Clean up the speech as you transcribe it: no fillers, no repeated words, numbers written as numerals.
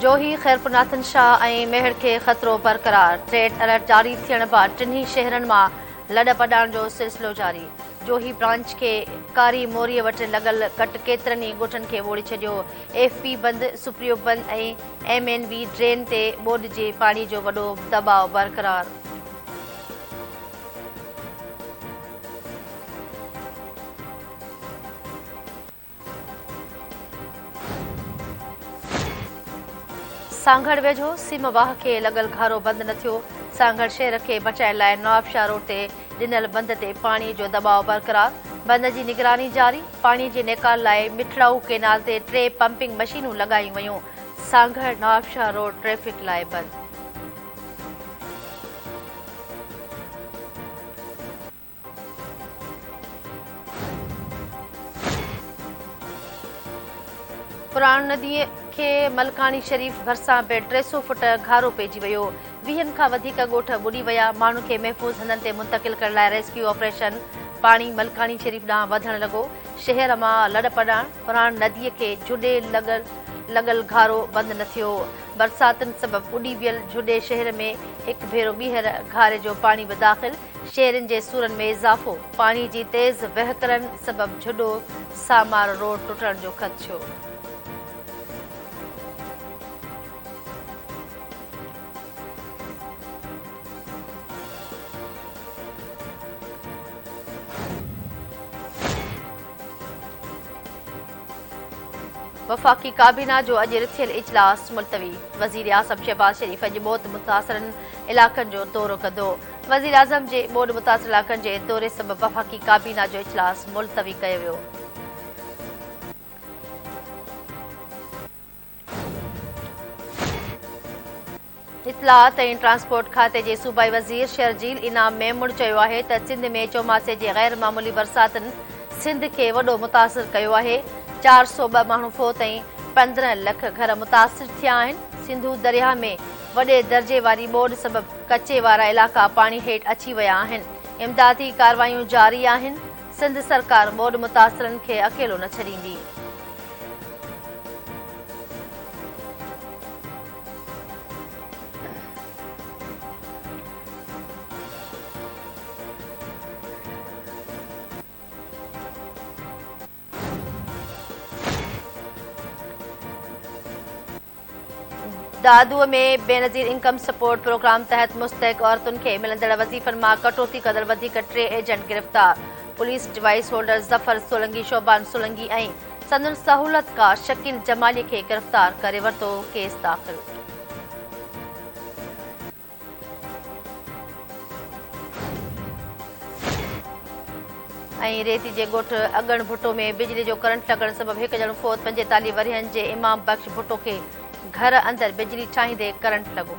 जोही खैरपुरनाथन शाह ऐं मेहर खे ख़तरो बरक़रार। रेड अलर्ट जारी थियण बाद टिन्ही शहरनि मां लॾ पॾाइण जो सिलसिलो जारी। जोही ब्रांच खे कारी मोरीअ वटि लॻल कट केतिरनि ई ॻोठनि खे ॿोड़े छॾियो। एफपी बंदि, सुप्रियो बंदि ऐं एमएनवी ड्रेन ते ॿोॾि जे पाणी जो वॾो दॿाउ बरक़रार। सांगड़ वेझो सीमवाह खे लॻल घारो बंदि न थियो। सांगड़ शहर खे बचाइण लाइ नवाबशाह रोड ते ॾिनल बंद ते पाणीअ जो दॿाउ बरक़रार। बंद जी निगरानी जारी। पाणी जे निकाल लाइ मिठड़ाऊ केनाल ते 3 पंपिंग मशीनूं लॻायूं वयूं। सांगड़ नवाबशाह रोड ट्रैफ़िक लाइ बंदि। पुराण नदीअ खे मलकानी शरीफ़ भरिसां बि 300 फुट घारो पइजी वियो। 20 खां वधीक ॻोठ ॿुॾी विया। माण्हुनि खे महफ़ूज़ हंधनि ते मुंतक़िल करण लाइ रेस्क्यू ऑपरेशन। पाणी मलकानी शरीफ़ ॾांहुं वधण लॻो। शहर मां लॾ पॾाइण। पुराण नदीअ खे जुॾे लॻल घारो बंदि न थियो। बरसातुनि सबबि उॾी वियल जुॾे शहर में हिकु भेरो ॿीहर घारे जो पाणी बि दाख़िल। शहरनि जे सूरनि में इज़ाफ़ो। पाणी जी तेज़ वहिकरनि सबबि जुॾो सामार रोड टुटण जो ख़दशो। वफ़ाक़ी काबीना जो अॼु रिथियल इजलास मुलतवी। वज़ीर आज़म शहबाज़ शरीफ़ अॼु ॿोॾि मुतासिरनि इलाक़नि जो दौरो कंदो। वज़ीर आज़म जे ॿोॾि मुतासिर इलाक़नि जे दौरे सबबि वफ़ाक़ी काबीना जो इजलास मुलतवी कयो वियो। इतलात ऐं ट्रांसपोर्ट खाते जे सूबाई वज़ीर शरजील इनाम मेमून चयो आहे त सिंध में चौमासे जे गैर मामूली बरसातुनि सिंध खे वॾो मुतासिर कयो आहे। 402 माण्हू फ़ौत ऐं 15 लख घर मुतासिर थिया आहिनि। सिंधू दरिया में वॾे दर्जे वारी ॿोॾि सबबि कचे वारा इलाइक़ा पाणी हेठि अची विया आहिनि। इमदादी कार्रवायूं जारी आहिनि। सिंध सरकार ॿोॾि मुतासिरनि खे अकेलो न छॾींदी। दादूअ में बेनज़ीर इनकम सपोर्ट प्रोग्राम तहत मुस्तहिक औरतुनि खे मिलंदड़ वज़ीफ़नि मां कटौती कंदड़ वधीक 3 एजेंट गिरफ़्तार। Police device holder Zafar Solanki, Shoban Solanki ऐं संदन सहूलतकार शकील जमाली खे गिरफ़्तार करे वरितो। केस दाख़िल। ऐं रेती जे ॻोठ अगण भुट्टो में बिजली जो करंट लॻण सबबि हिकु ॼणो फ़ौत। 45 वरियनि जे इमाम बख़्श भुट्टो खे घर अंदरि बिजली ठाहींदे करंट लॻो।